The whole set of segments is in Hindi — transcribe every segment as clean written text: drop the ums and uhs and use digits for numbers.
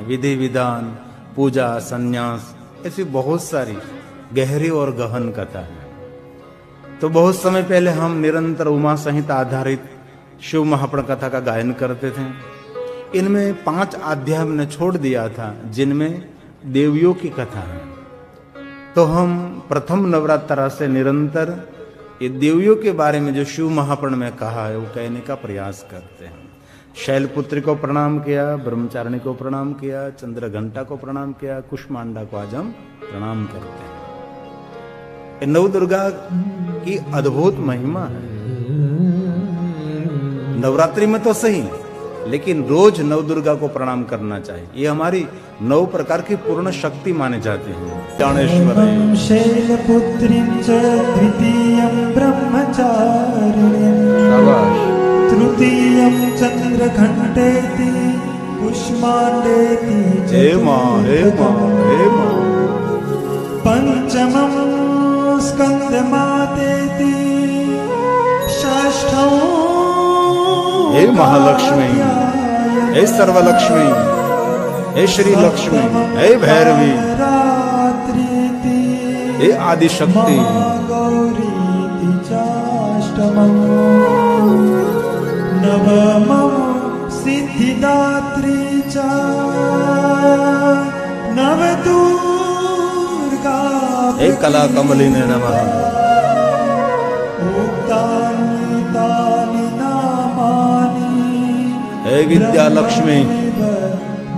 विधि विधान, पूजा, संन्यास, ऐसी बहुत सारी गहरी और गहन कथा है। तो बहुत समय पहले हम निरंतर उमा संहिता आधारित शिव महापुराण कथा का गायन करते थे। इनमें 5 अध्याय हमने छोड़ दिया था जिनमें देवियों की कथा है। तो हम प्रथम नवरात्र से निरंतर ये देवियों के बारे में जो शिव महापुराण में कहा है वो कहने का प्रयास करते हैं। शैलपुत्री को प्रणाम किया, ब्रह्मचारिणी को प्रणाम किया, चंद्रघंटा को प्रणाम किया, कुष्मांडा को आज हम प्रणाम करते हैं। ये नव दुर्गा की अद्भुत महिमा है। नवरात्रि में तो सही, लेकिन रोज नव दुर्गा को प्रणाम करना चाहिए। ये हमारी 9 प्रकार की पूर्ण शक्ति माने जाते हैं। ज्ञानेश्वर शैलपुत्रीं च द्वितीयं ब्रह्मचारिणीं, तृतीयं चंद्रघंटेति कुष्मांडेति, हे मां हे मां हे मां, पंचमं स्कंदमातेति, षष्ठं हे महालक्ष्मी, हे सर्वलक्ष्मी, हे श्री लक्ष्मी, हे भैरवी, हे आदिशक्ति, गौरीति चाष्टमं, नवमं सिद्धिदात्री च, नवदुर्गा, हे कला कमलिने नमः, उक्तानि तानि नामानि, हे विद्या लक्ष्मी,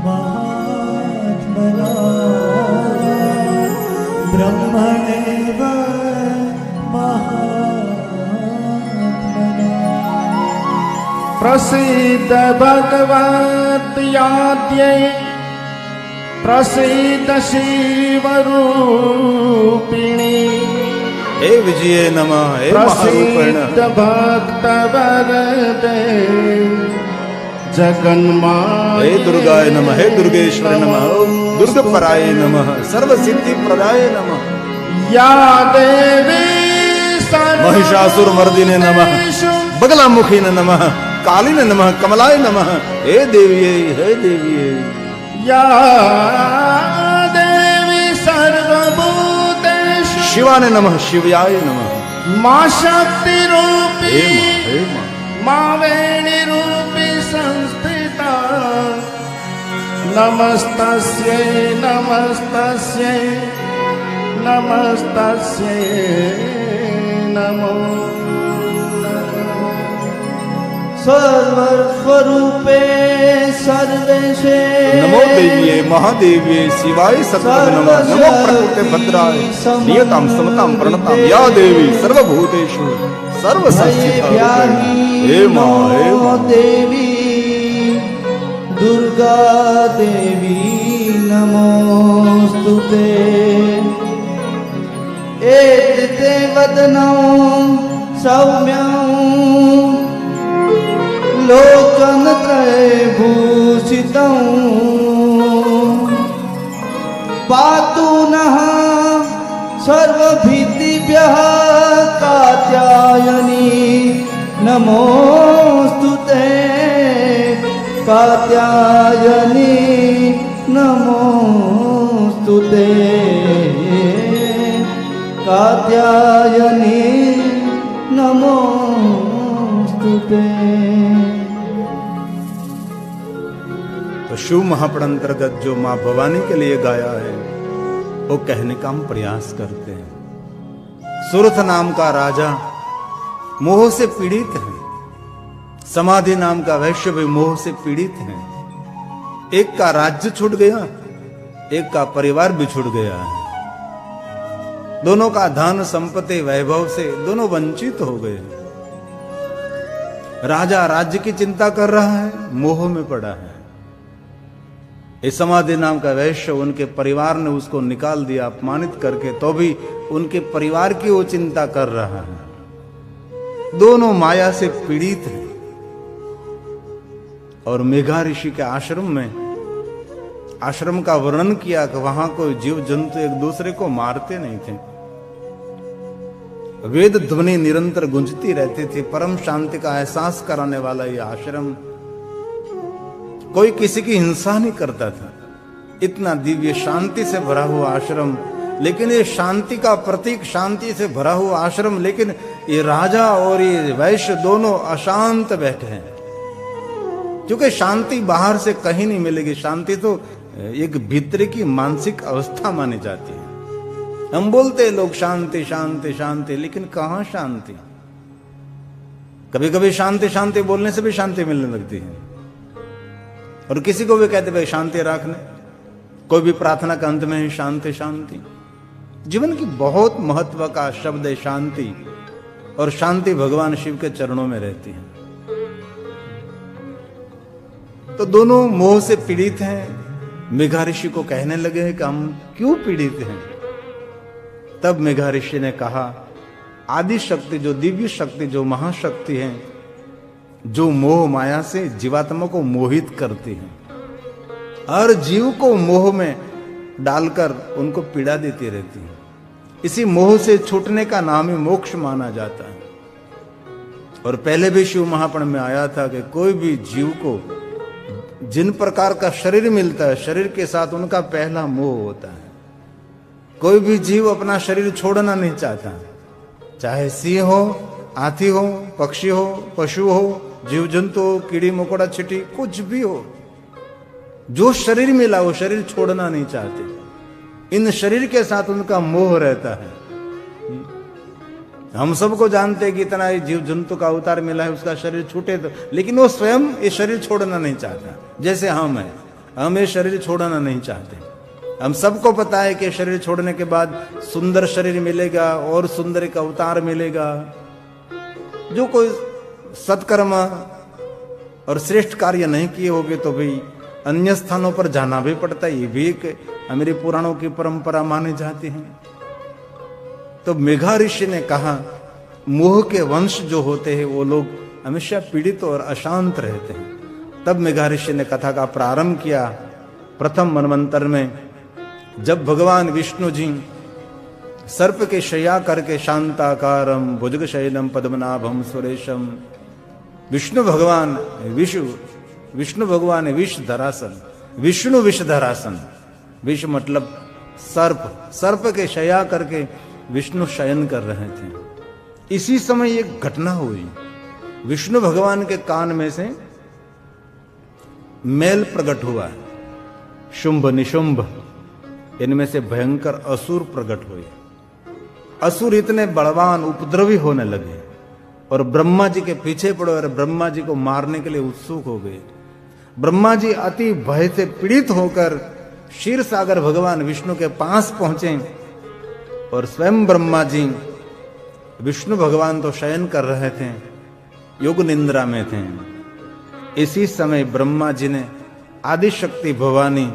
महात्मना ब्रह्मणेव महात्मना। प्रसीद भगवत्याद्यै, प्रसीद शिवरूपिणी, हे विजये नमः, हे प्रसीद महारूपिणी, भक्तवरदे जगन्माये, हे दुर्गाय नमः, हे दुर्गेश्वरी नमः, दुर्गपराय नमः, सर्वसिद्धि प्रदाय नमः, या देवी महिषासुर मर्दिने नमः, बगलामुखीने नमः, कालिने नमः, कमलाय नमः, हे देविये, हे देविये, या देवी सर्वभूतेषु, शिवाने नमः, शिवयाय नमः, मां शक्ति रूपी, हे मां हे मां, मां वेणी रूपी संस्थिता, नमस्तस्यै नमस्तस्यै नमस्तस्यै नमो सर्वस्वरूपे सर्वेशे, नमो देविये महादेविये शिवाय सततं नमः, नमो प्रकृते भद्राय नियतां समतां प्रणतां या देवी सर्वभूतेषु सर्वसंस्थिता, हे मां देवी दुर्गा देवी नमोस्तुते। एते वदनं सौम्यं लोचनत्रयभूषितं, पातु नः सर्वभीतिभ्यः कात्यायनी नमोस्तुते, कात्यायनी नमोस्तुते, कात्यायनी नमोस्तुते। तो शिव महापुराण अंतर्गत जो मां भवानी के लिए गाया है वो कहने का हम प्रयास करते हैं। सुरथ नाम का राजा मोह से पीड़ित है, समाधि नाम का वैश्य भी मोह से पीड़ित है। एक का राज्य छूट गया, एक का परिवार भी छूट गया है। दोनों का धन संपत्ति वैभव से दोनों वंचित हो गए। राजा राज्य की चिंता कर रहा है, मोह में पड़ा है। इस समाधि नाम का वैश्य, उनके परिवार ने उसको निकाल दिया अपमानित करके, तो भी उनके परिवार की वो चिंता कर रहा है। दोनों माया से पीड़ित हैं। और मेघा ऋषि के आश्रम में आश्रम का वर्णन किया कि वहां कोई जीव जंतु एक दूसरे को मारते नहीं थे। वेद ध्वनि निरंतर गूंजती रहती थी। परम शांति का एहसास कराने वाला यह आश्रम, कोई किसी की हिंसा नहीं करता था। इतना दिव्य शांति से भरा हुआ आश्रम, लेकिन ये शांति का प्रतीक, शांति से भरा हुआ आश्रम, लेकिन ये राजा और ये वैश्य दोनों अशांत बैठे हैं। क्योंकि शांति बाहर से कहीं नहीं मिलेगी, शांति तो एक भीतर की मानसिक अवस्था मानी जाती है। हम बोलते हैं लोग शांति शांति शांति, लेकिन कहां शांति? कभी कभी शांति शांति बोलने से भी शांति मिलने लगती है, और किसी को भी कहते भाई शांति रखने, कोई भी प्रार्थना के अंत में ही शांति शांति। जीवन की बहुत महत्व का शब्द है शांति, और शांति भगवान शिव के चरणों में रहती है। तो दोनों मोह से पीड़ित हैं। मेघा ऋषि को कहने लगे कि हम क्यों पीड़ित हैं? तब मेघा ऋषि ने कहा, आदि शक्ति, जो दिव्य शक्ति, जो महाशक्ति है, जो मोह माया से जीवात्मा को मोहित करती है, हर जीव को मोह में डालकर उनको पीड़ा देती रहती है। इसी मोह से छूटने का नाम ही मोक्ष माना जाता है। और पहले भी शिव महापुराण में आया था कि कोई भी जीव को जिन प्रकार का शरीर मिलता है, शरीर के साथ उनका पहला मोह होता है। कोई भी जीव अपना शरीर छोड़ना नहीं चाहता, चाहे सिंह हो, हाथी हो, पक्षी हो, पशु हो, जीव जंतु हो, कीड़ी मकोड़ा छिटी, कुछ भी हो, जो शरीर मिला वो शरीर छोड़ना नहीं चाहते। इन शरीर के साथ उनका मोह रहता है। हम सबको जानते हैं कि इतना जीव जंतु का अवतार मिला है, उसका शरीर छूटे तो, लेकिन वो स्वयं ये शरीर छोड़ना नहीं चाहता। जैसे हम हैं, हम ये शरीर छोड़ना नहीं चाहते। हम सबको पता है कि शरीर छोड़ने के बाद सुंदर शरीर मिलेगा और सुंदर एक अवतार मिलेगा। जो कोई सत्कर्म और श्रेष्ठ कार्य नहीं किए होंगे तो भी अन्य स्थानों पर जाना भी पड़ता है। ये भी एक हमारे पुराणों की परंपरा मानी जाती है। तो मेघा ऋषि ने कहा, मोह के वंश जो होते हैं वो लोग हमेशा पीड़ित और अशांत रहते हैं। तब मेघा ऋषि ने कथा का प्रारंभ किया। प्रथम मनवंतर में जब भगवान विष्णु जी सर्प के शय्या करके शांताकारम भुजगशयनम पद्मनाभम सुरेशम, विष्णु भगवान विष धरासन, विष्णु विष धरासन, विष मतलब सर्प, सर्प के शय्या करके विष्णु शयन कर रहे थे। इसी समय एक घटना हुई। विष्णु भगवान के कान में से मैल प्रकट हुआ। शुंभ निशुंभ इनमें से भयंकर असुर प्रकट हुए। असुर इतने बलवान उपद्रवी होने लगे और ब्रह्मा जी के पीछे पड़े और ब्रह्मा जी को मारने के लिए उत्सुक हो गए। ब्रह्मा जी अति भय से पीड़ित होकर क्षीर सागर भगवान विष्णु के पास पहुंचे और स्वयं ब्रह्मा जी, विष्णु भगवान तो शयन कर रहे थे, योग निंद्रा में थे। इसी समय ब्रह्मा जी ने आदि शक्ति भवानी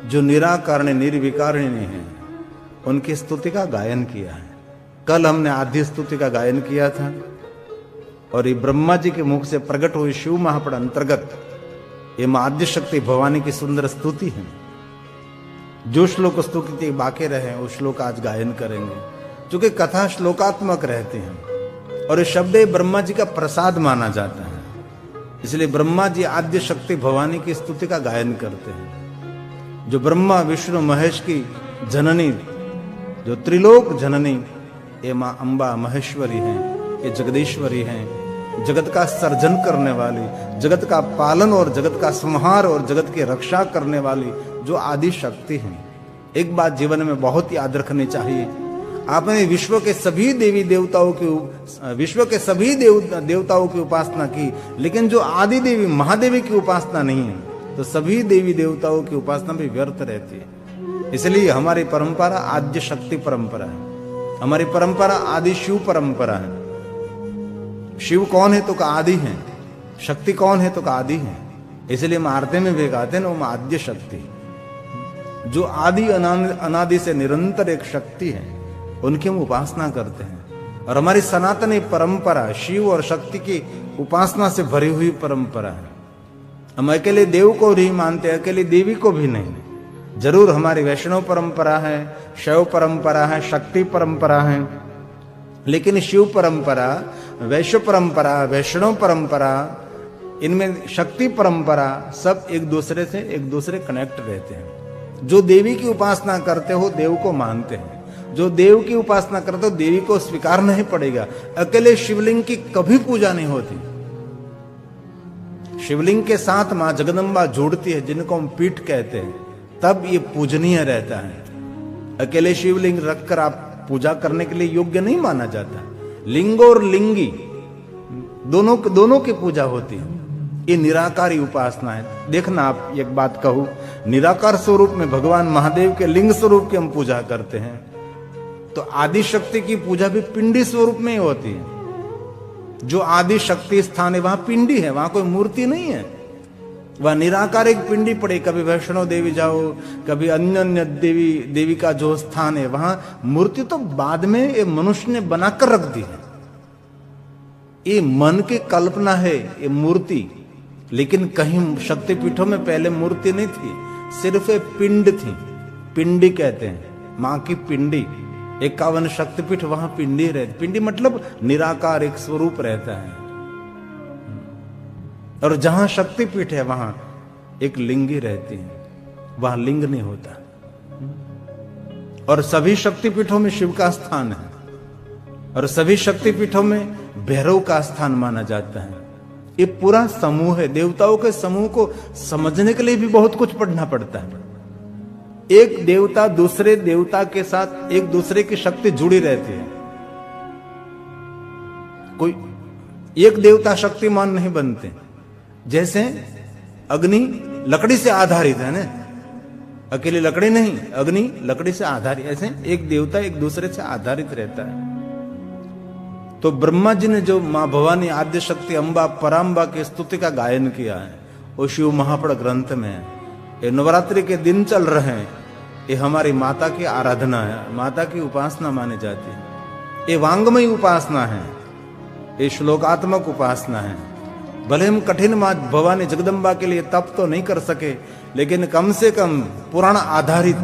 जो निराकारणी निर्विकारिणी है उनकी स्तुति का गायन किया है। कल हमने आदि स्तुति का गायन किया था और ये ब्रह्मा जी के मुख से प्रकट हुई शिव महापुराण अंतर्गत ये आद्य शक्ति भवानी की सुंदर स्तुति है। जो श्लोक स्तुति बाकी रहे वो श्लोक आज गायन करेंगे, क्योंकि कथा श्लोकात्मक रहती है और ये शब्द ब्रह्मा जी का प्रसाद माना जाता है। इसलिए ब्रह्मा जी आद्य शक्ति भवानी की स्तुति का गायन करते हैं। जो ब्रह्मा विष्णु महेश की जननी, जो त्रिलोक जननी, ये माँ अम्बा महेश्वरी हैं, ये जगदीश्वरी हैं, जगत का सर्जन करने वाली, जगत का पालन और जगत का संहार और जगत की रक्षा करने वाली जो आदि शक्ति है। एक बात जीवन में बहुत याद रखनी चाहिए, आपने विश्व के सभी देवी देवताओं की उपासना की, लेकिन जो आदि देवी महादेवी की उपासना नहीं है तो सभी देवी देवताओं की उपासना भी व्यर्थ रहती है। इसलिए हमारी परंपरा आद्य शक्ति परंपरा है, हमारी परंपरा आदि शिव परंपरा है। शिव कौन है तो का आदि है, शक्ति कौन है तो का आदि है। इसलिए हम आरती में भी गाते हैं ना, वो आद्य शक्ति जो आदि अनादि से निरंतर एक शक्ति है, उनकी हम उपासना करते हैं। और हमारी सनातनी परंपरा शिव और शक्ति की उपासना से भरी हुई परंपरा है। हम अकेले देव को नहीं मानते, अकेले देवी को भी नहीं। जरूर हमारी वैष्णव परंपरा है, शैव परंपरा है, शक्ति परंपरा है, लेकिन शिव परंपरा, वैश्व परंपरा, वैष्णव परंपरा, इनमें शक्ति परंपरा सब एक दूसरे से एक दूसरे कनेक्ट रहते हैं। जो देवी की उपासना करते हो देव को मानते हैं, जो देव की उपासना करते हो देवी को स्वीकार नहीं पड़ेगा। अकेले शिवलिंग की कभी पूजा नहीं होती। शिवलिंग के साथ मां जगदम्बा जोड़ती है, जिनको हम पीठ कहते हैं, तब ये पूजनीय रहता है। अकेले शिवलिंग रखकर आप पूजा करने के लिए योग्य नहीं माना जाता। लिंग और लिंगी दोनों की पूजा होती है। ये निराकारी उपासना है। देखना, आप एक बात कहूं, निराकार स्वरूप में भगवान महादेव के लिंग स्वरूप की हम पूजा करते हैं, तो आदि शक्ति की पूजा भी पिंडी स्वरूप में ही होती है। जो आदि शक्ति स्थान है वहां पिंडी है, वहां कोई मूर्ति नहीं है, वह निराकार एक पिंडी पड़े। कभी वैष्णो देवी जाओ, कभी अन्य देवी का जो स्थान है वहां मूर्ति तो बाद में ये मनुष्य ने बनाकर रख दी है। ये मन की कल्पना है ये मूर्ति, लेकिन कहीं शक्तिपीठों में पहले मूर्ति नहीं थी, सिर्फ एक पिंड थी। पिंडी कहते हैं, मां की पिंडी। 51 शक्तिपीठ वहां पिंडी रहती। पिंडी मतलब निराकार एक स्वरूप रहता है। और जहां शक्तिपीठ है वहां एक लिंगी रहती है, वहां लिंग नहीं होता। और सभी शक्तिपीठों में शिव का स्थान है, और सभी शक्तिपीठों में भैरव का स्थान माना जाता है। ये पूरा समूह है। देवताओं के समूह को समझने के लिए भी बहुत कुछ पढ़ना पड़ता है। एक देवता दूसरे देवता के साथ एक दूसरे की शक्ति जुड़ी रहती है। कोई एक देवता शक्तिमान नहीं बनते। जैसे अग्नि लकड़ी से आधारित है ना, अकेली लकड़ी नहीं, अग्नि लकड़ी से आधारित। ऐसे एक देवता एक दूसरे से आधारित रहता है। तो ब्रह्मा जी ने जो मां भवानी आद्य शक्ति अंबा परांबा की स्तुति का गायन किया है, वो शिव महापड़ ग्रंथ में है। ये नवरात्रि के दिन चल रहे हैं, ये हमारी माता की आराधना है, माता की उपासना मानी जाती है। ये वांगमयी उपासना है, ये श्लोकात्मक उपासना है। भले हम कठिन मां भवानी जगदम्बा के लिए तप तो नहीं कर सके, लेकिन कम से कम पुराण आधारित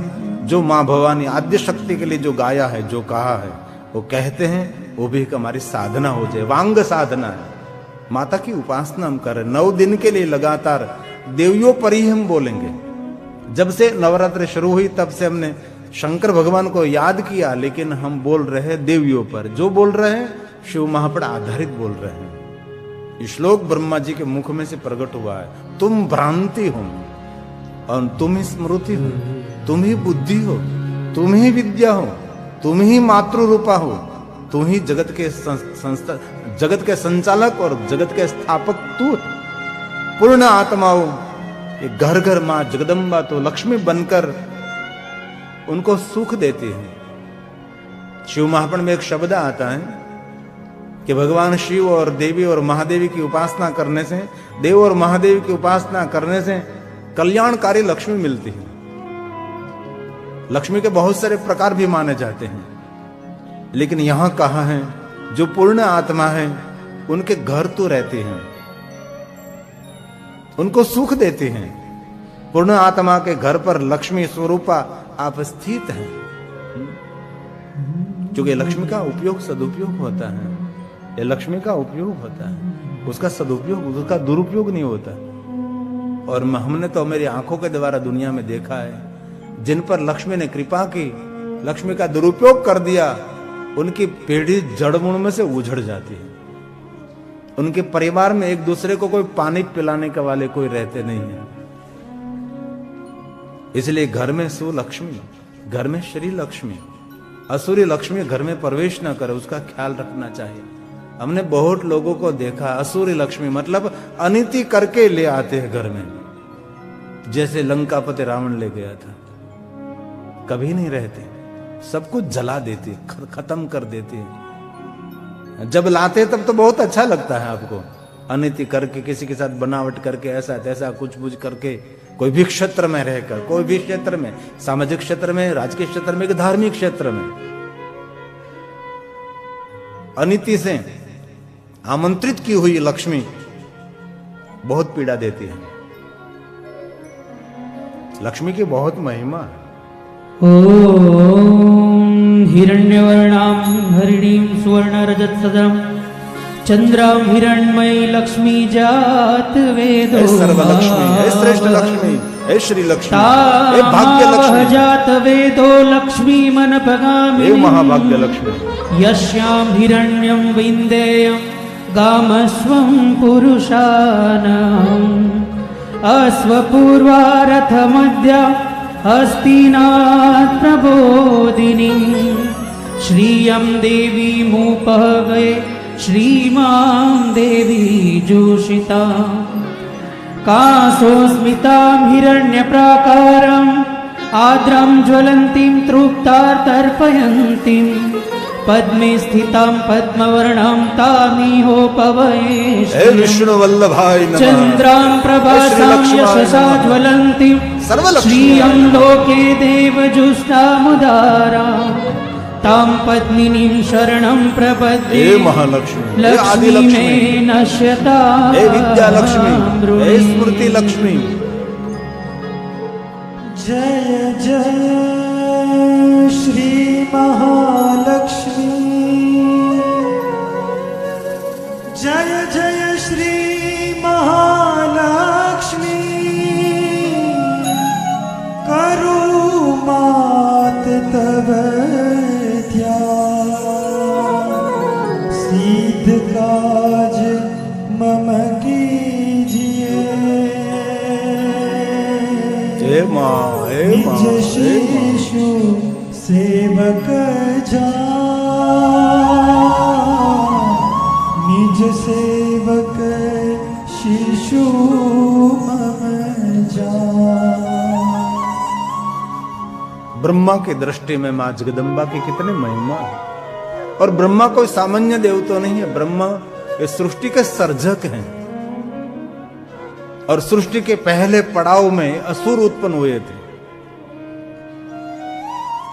जो मां भवानी आद्य शक्ति के लिए जो गाया है, जो कहा है, वो कहते हैं वो भी एक हमारी साधना हो जाए। वांग साधना है, माता की उपासना हम कर रहे। 9 दिन के लिए लगातार देवियों पर ही हम बोलेंगे। जब से नवरात्रि शुरू हुई तब से हमने शंकर भगवान को याद किया, लेकिन हम बोल रहे हैं देवियों पर। जो बोल रहे हैं शिव महापड़ आधारित बोल रहे हैं। ये श्लोक ब्रह्मा जी के मुख में से प्रकट हुआ है। तुम भ्रांति हो और तुम ही स्मृति हो, तुम ही बुद्धि हो, तुम ही विद्या हो, तुम ही मातृ रूपा हो, तुम ही जगत के संस्था, जगत के संचालक और जगत के स्थापक तू। पूर्ण आत्माओं ये घर घर मां जगदम्बा तो लक्ष्मी बनकर उनको सुख देती है। शिव महापुराण में एक शब्द आता है कि भगवान शिव और देवी और महादेवी की उपासना करने से, देव और महादेवी की उपासना करने से कल्याणकारी लक्ष्मी मिलती है। लक्ष्मी के बहुत सारे प्रकार भी माने जाते हैं, लेकिन यहां कहा है जो पूर्ण आत्मा है उनके घर तो रहते हैं, उनको सुख देते हैं। पूर्ण आत्मा के घर पर लक्ष्मी स्वरूपा आप स्थित हैं, क्योंकि लक्ष्मी का उपयोग सदुपयोग होता है। ये लक्ष्मी का उपयोग होता है, उसका सदुपयोग, उसका दुरुपयोग नहीं होता। और हमने तो मेरी आंखों के द्वारा दुनिया में देखा है, जिन पर लक्ष्मी ने कृपा की, लक्ष्मी का दुरुपयोग कर दिया, उनकी पीढ़ी जड़मूल में से उजड़ जाती है। उनके परिवार में एक दूसरे को कोई पानी पिलाने के वाले कोई रहते नहीं है। इसलिए घर में सुलक्ष्मी, घर में श्री लक्ष्मी, असुरी लक्ष्मी घर में प्रवेश न करे, उसका ख्याल रखना चाहिए। हमने बहुत लोगों को देखा, असुरी लक्ष्मी मतलब अनिति करके ले आते हैं घर में, जैसे लंकापति रावण ले गया था। कभी नहीं रहते, सब कुछ जला देते, खत्म कर देते। जब लाते तब तो बहुत अच्छा लगता है आपको, अनिति करके, किसी के साथ बनावट करके, ऐसा तैसा कुछ बुझ करके, कोई भी क्षेत्र में रहकर, कोई भी क्षेत्र में, सामाजिक क्षेत्र में, राजकीय क्षेत्र में, धार्मिक क्षेत्र में, अनिति से आमंत्रित की हुई लक्ष्मी बहुत पीड़ा देती है। लक्ष्मी की बहुत महिमा है। ओम हिरण्यवर्णां हरिणीं सुवर्णरजतसदनं चंद्रां हिरण्मयी लक्ष्मी जात वेदो सर्वलक्ष्मी, हे श्रेष्ठ लक्ष्मी, हे श्री लक्ष्मी, हे भाग्य लक्ष्मी, जात वेदो लक्ष्मी मन हे पगामिनी महाभाग्य लक्ष्मी यस्यां हिरण्यं विन्देयं गामस्वं पुरुषाणाम् अश्वपूर्वारथमद्य हस्तिनात् प्रबोधिनी श्रियं देवीमुपहवे श्रीमां देवी जोषिता कासोस्मितां हिरण्यप्राकारम् आद्रं ज्वलन्तीं तृप्तार्तर्पयन्तीं पद्मे स्थितां पद्मवर्णां तामिहोपवये हे विष्णु वल्लभाय नमः चन्द्रां प्रभासां यशसा ज्वलन्तीं श्रियं लोके देवजुष्टामुदारां तां पद्मिनीं शरणं प्रपद्ये हे महालक्ष्मी हे लक्ष्मी आदिलक्ष्मी मे नश्यता हे विद्यालक्ष्मी हे स्मृति लक्ष्मी जय जय श्री महालक्ष्मी जय जय श्री महालक्ष्मी करो मात तव सिद्ध काज मम कीजिए हे माँ हे माँ निज शिशु सेवक जा निज सेवक शिशु मम जा। ब्रह्मा की दृष्टि में माँ जगदम्बा की कितनी महिमा है। और ब्रह्मा कोई सामान्य देव तो नहीं है, ब्रह्मा इस सृष्टि के सर्जक हैं। और सृष्टि के पहले पड़ाव में असुर उत्पन्न हुए थे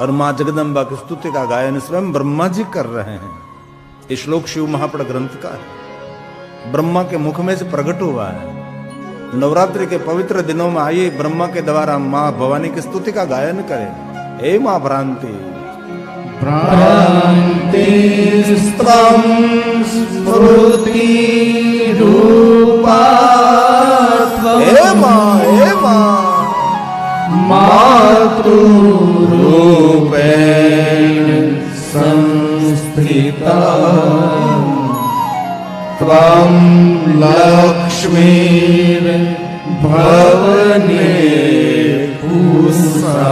और मां जगदम्बा की स्तुति का गायन स्वयं ब्रह्मा जी कर रहे हैं। ये श्लोक शिव महापड़ ग्रंथ का है, ब्रह्मा के मुख में से प्रकट हुआ है। नवरात्रि के पवित्र दिनों में आइए ब्रह्मा के द्वारा मां भवानी की स्तुति का गायन करें। हे मां भ्रांति भ्रान्तिस्त्वं स्मृति रूपा हे मां मातृरूपेण संस्थिता त्वं लक्ष्मीर्भवने पुंसा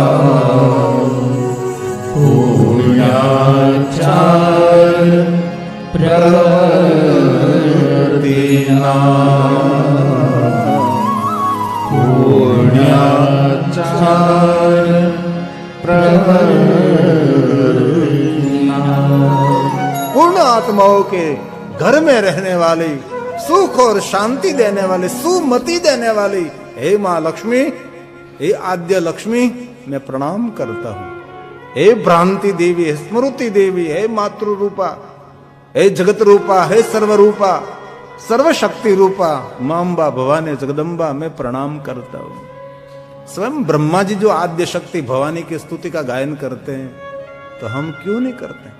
पुण्याचार प्रवर्तिना पुण्याचार प्रवर्तिना। पूर्ण आत्माओं के घर में रहने वाली, सुख और शांति देने वाली, सुमति देने वाली हे मां लक्ष्मी, हे आद्य लक्ष्मी, मैं प्रणाम करता हूं। हे भ्रांति देवी, हे स्मृति देवी, हे मातृ रूपा, हे जगत रूपा, हे सर्वरूपा, सर्वशक्ति रूपा मांबा भवानी जगदम्बा, मैं प्रणाम करता हूं। स्वयं ब्रह्मा जी जो आद्य शक्ति भवानी की स्तुति का गायन करते हैं, तो हम क्यों नहीं करते?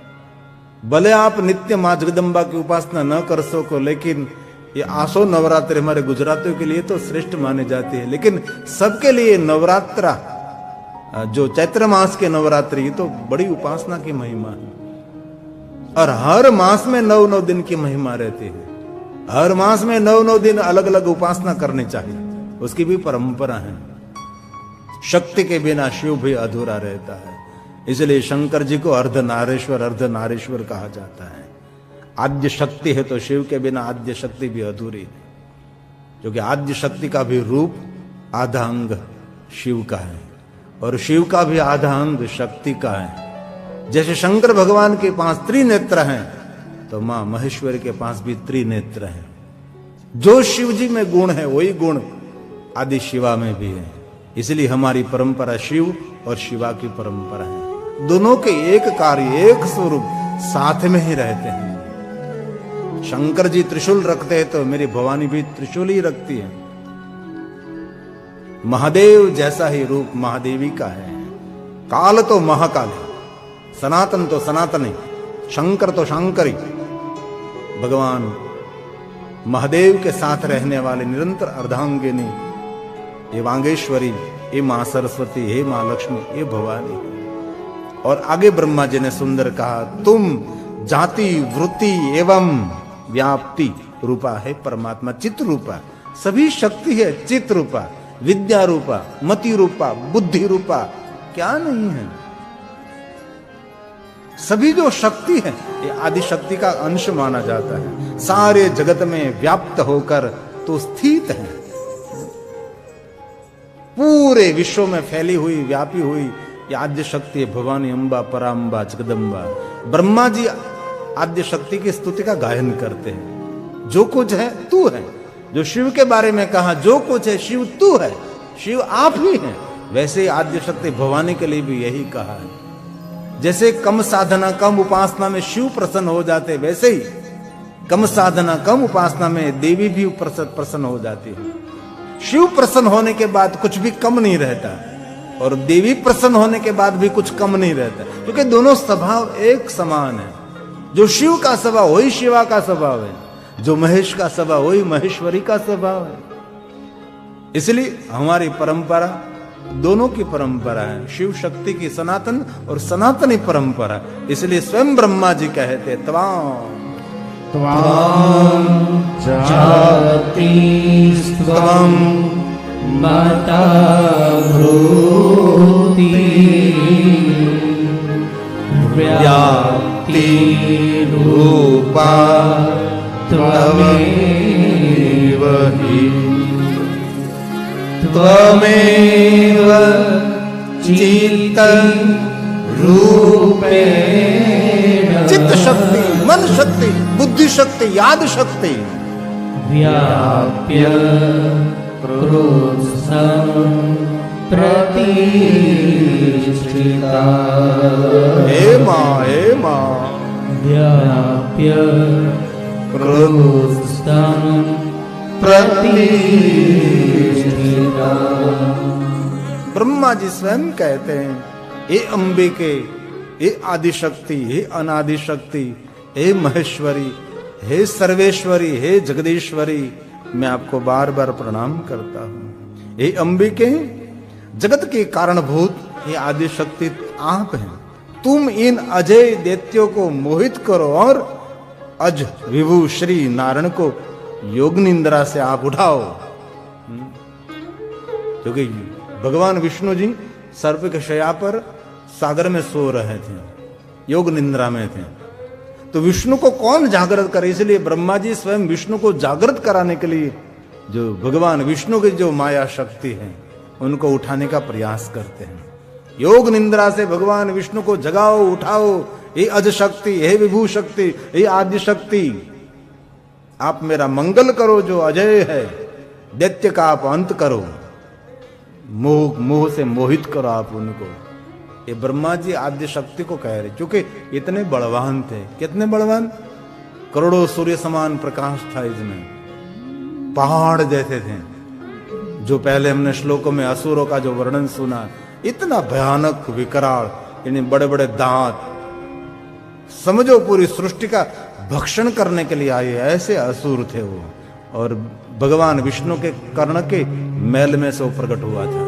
भले आप नित्य मां जगदम्बा की उपासना न कर सको, लेकिन ये आसो नवरात्रि हमारे गुजरातियों के लिए तो श्रेष्ठ माने जाती है। लेकिन सबके लिए नवरात्रा, जो चैत्र मास के नवरात्रि, तो बड़ी उपासना की महिमा है। और हर मास में 9-9 दिन की महिमा रहती है। हर मास में 9-9 दिन अलग अलग उपासना करनी चाहिए, उसकी भी परंपरा है। शक्ति के बिना शिव भी अधूरा रहता है, इसलिए शंकर जी को अर्धनारीश्वर कहा जाता है। आद्य शक्ति है तो शिव के बिना आद्य शक्ति भी अधूरी है, क्योंकि आद्य शक्ति का भी रूप आधा अंग शिव का है और शिव का भी आधा अंग शक्ति का है। जैसे शंकर भगवान के पास त्रिनेत्र हैं, तो मां महेश्वरी के पास भी त्रिनेत्र हैं। जो शिव जी में गुण है वही गुण आदि शिवा में भी है। इसलिए हमारी परंपरा शिव और शिवा की परंपरा है। दोनों के एक कार्य, एक स्वरूप साथ में ही रहते हैं। शंकर जी त्रिशूल रखते हैं तो मेरी भवानी भी त्रिशूल ही रखती है। महादेव जैसा ही रूप महादेवी का है। काल तो महाकाल है, सनातन तो सनातनी, शंकर तो शंकरी। भगवान महादेव के साथ रहने वाले निरंतर अर्धांगिनी ये वांगेश्वरी हे मां सरस्वती, हे मां लक्ष्मी, हे भवानी। और आगे ब्रह्मा जी ने सुंदर कहा, तुम जाति वृत्ति एवं व्याप्ति रूपा है परमात्मा, चित्त रूपा, सभी शक्ति है, चित्त रूपा, विद्या रूपा, मति रूपा, बुद्धि रूपा, क्या नहीं है? सभी जो शक्ति है ये आदि शक्ति का अंश माना जाता है, सारे जगत में व्याप्त होकर तो स्थित है, पूरे विश्व में फैली हुई, व्यापी हुई ये आद्य शक्ति है, भवानी अम्बा, पराम्बा, जगदम्बा। ब्रह्मा जी आद्य शक्ति की स्तुति का गायन करते हैं। जो कुछ है तू है, जो शिव के बारे में कहा जो कुछ है शिव तू है, शिव आप ही हैं, वैसे आद्य शक्ति भवानी के लिए भी यही कहा है। जैसे कम साधना कम उपासना में शिव प्रसन्न हो जाते, वैसे ही कम साधना कम उपासना में देवी भी प्रसन्न हो जाती है। शिव प्रसन्न होने के बाद कुछ भी कम नहीं रहता और देवी प्रसन्न होने के बाद भी कुछ कम नहीं रहता, क्योंकि दोनों स्वभाव एक समान है। जो शिव का स्वभाव वही शिवा का स्वभाव है, जो महेश का स्वभाव वही महेश्वरी का स्वभाव है। इसलिए हमारी परंपरा दोनों की परंपरा है, शिव शक्ति की सनातन और सनातनी परंपरा। इसलिए स्वयं ब्रह्मा जी कहते त्वां जाति स्वं माता भ्रूति व्याप्ति रूपा त्वमेव हि त्वमेव चित्त रूपेण चित्त शक्ति, मन शक्ति, बुद्धि शक्ति, याद शक्ति व्याप्य क्रोधं प्रतिष्ठिता। हे मां व्याप्य क्रोधं प्रतिष्ठिता। ब्रह्मा जी स्वयं कहते हैं, हे अंबिके, हे आदिशक्ति, हे अनादि शक्ति, हे महेश्वरी, हे सर्वेश्वरी, हे जगदीश्वरी, मैं आपको बार बार प्रणाम करता हूं। हे अंबिके, जगत के कारणभूत हे आदि शक्ति आप हैं। तुम इन अजय दैत्यों को मोहित करो और अज विभु श्री नारायण को योग निंद्रा से आप उठाओ। क्योंकि भगवान विष्णु जी सर्प के शया पर सागर में सो रहे थे, योग निंद्रा में थे, तो विष्णु को कौन जागृत करे? इसलिए ब्रह्मा जी स्वयं विष्णु को जागृत कराने के लिए जो भगवान विष्णु की जो माया शक्ति है उनको उठाने का प्रयास करते हैं। योग निंद्रा से भगवान विष्णु को जगाओ, उठाओ। हे अज शक्ति, हे विभू शक्ति, हे आदि शक्ति, आप मेरा मंगल करो जो अजय है, दैत्य का आप अंत करो, मोह से मोहित करो आप उनको। ये ब्रह्मा जी आद्य शक्ति को कह रहे, क्योंकि इतने बलवान थे। कितने बलवान? करोड़ों सूर्य समान प्रकाश था इसमें, पहाड़ जैसे थे। जो पहले हमने श्लोकों में असुरों का जो वर्णन सुना, इतना भयानक विकराल, यानी बड़े बड़े दांत, समझो पूरी सृष्टि का भक्षण करने के लिए आए, ऐसे असुर थे वो। और भगवान विष्णु के कर्ण के मैल में से वो प्रकट हुआ था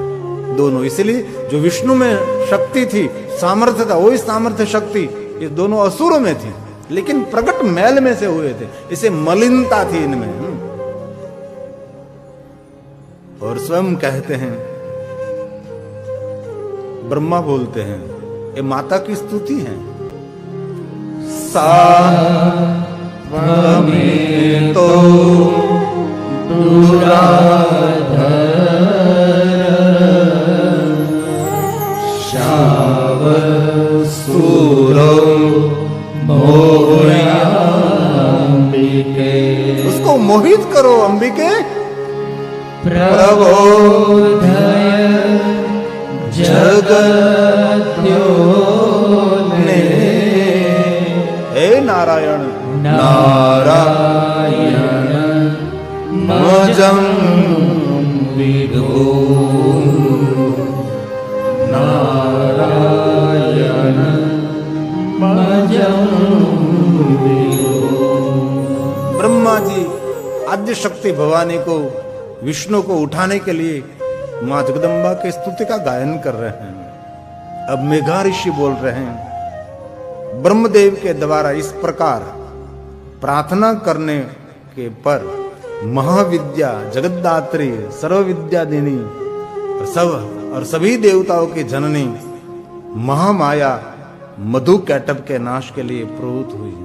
दोनों। इसलिए जो विष्णु में शक्ति थी, सामर्थ्य था, वही सामर्थ्य शक्ति ये दोनों असुरों में थी, लेकिन प्रकट मैल में से हुए थे। इसे मलिनता थी इनमें। और स्वयं कहते हैं, ब्रह्मा बोलते हैं, ये माता की स्तुति है। त्वमेव तो शावसूरो मोहयाम्बिके। उसको मोहित करो अंबिके। प्रबोधय जगत्योने। हे नारायण, नारायण मजं विदो। नारायण मजं विदो। ब्रह्मा जी आद्य शक्ति भवानी को, विष्णु को उठाने के लिए मां जगदम्बा के स्तुति का गायन कर रहे हैं। अब मेघा ऋषि बोल रहे हैं, ब्रह्मदेव के द्वारा इस प्रकार प्रार्थना करने के पर महाविद्या जगद्धात्री सर्वविद्या देनी और सभी देवताओं की जननी महामाया मधु कैटभ के नाश के लिए प्रवृत्त हुई।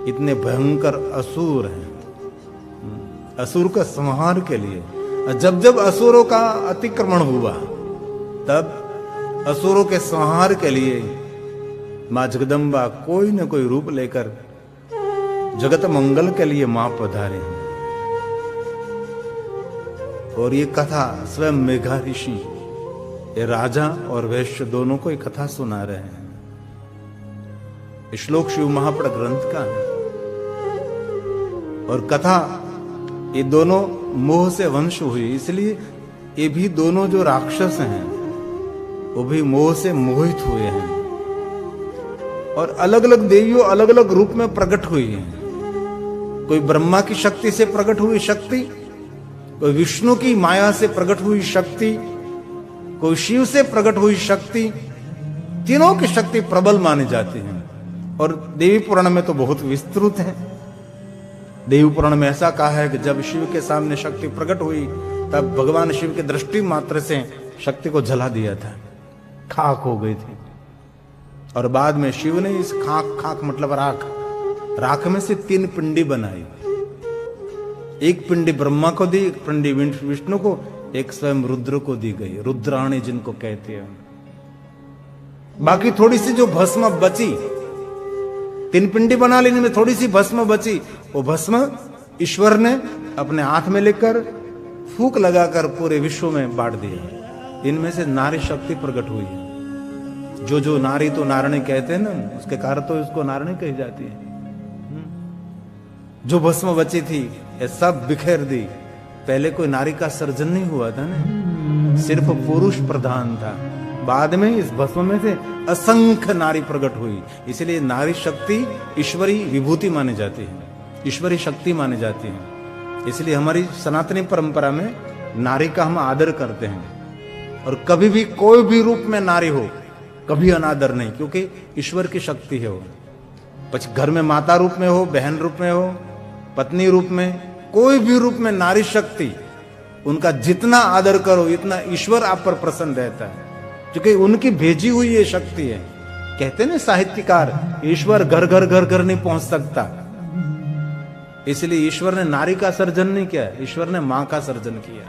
इतने भयंकर असुर हैं, असुर का संहार के लिए। जब जब असुरों का अतिक्रमण हुआ तब असुरों के संहार के लिए मां जगदम्बा कोई न कोई रूप लेकर जगत मंगल के लिए मां पधारे हैं। और ये कथा स्वयं मेघा ऋषि ये राजा और वैश्य दोनों को ये कथा सुना रहे हैं। श्लोक शिव महापड़ ग्रंथ का है और कथा ये दोनों मोह से वंश हुई, इसलिए ये भी दोनों जो राक्षस हैं वो भी मोह से मोहित हुए हैं और अलग अलग देवियों अलग अलग रूप में प्रकट हुई हैं। कोई ब्रह्मा की शक्ति से प्रकट हुई शक्ति, कोई विष्णु की माया से प्रकट हुई शक्ति, कोई शिव से प्रकट हुई शक्ति। तीनों की शक्ति प्रबल मानी जाती है और देवी पुराण में तो बहुत विस्तृत है। देवी पुराण में ऐसा कहा है कि जब शिव के सामने शक्ति प्रकट हुई तब भगवान शिव के दृष्टि मात्र से शक्ति को जला दिया था, खाक हो गई थी। और बाद में शिव ने इस खाक मतलब राख में से 3 पिंडी बनाई। एक पिंडी ब्रह्मा को दी, एक पिंडी विष्णु को, एक स्वयं रुद्र को दी गई, रुद्राणी जिनको कहते हैं। बाकी थोड़ी सी जो भस्म बची, 3 पिंडी बना लेने में थोड़ी सी भस्म बची, वो भस्म ईश्वर ने अपने हाथ में लेकर फूंक लगाकर पूरे विश्व में बांट दिया। इनमें से नारी शक्ति प्रकट हुई है। जो नारी तो नारणी कहते हैं ना, उसके कारण तो इसको नारणी कही जाती है। जो भस्म बची थी ये सब बिखेर दी। पहले कोई नारी का सर्जन नहीं हुआ था ना, सिर्फ पुरुष प्रधान था। बाद में इस भस्म में से असंख्य नारी प्रकट हुई, इसलिए नारी शक्ति ईश्वरी विभूति मानी जाती है, ईश्वरी शक्ति मानी जाती है। इसलिए हमारी सनातनी परंपरा में नारी का हम आदर करते हैं और कभी भी कोई भी रूप में नारी हो कभी अनादर नहीं, क्योंकि ईश्वर की शक्ति है वो। पछ घर में माता रूप में हो, बहन रूप में हो, पत्नी रूप में, कोई भी रूप में नारी शक्ति, उनका जितना आदर करो इतना ईश्वर आप पर प्रसन्न रहता है, क्योंकि उनकी भेजी हुई ये शक्ति है। कहते ना साहित्यकार, ईश्वर घर घर घर घर नहीं पहुंच सकता, इसलिए ईश्वर ने नारी का सर्जन नहीं किया, ईश्वर ने मां का सर्जन किया।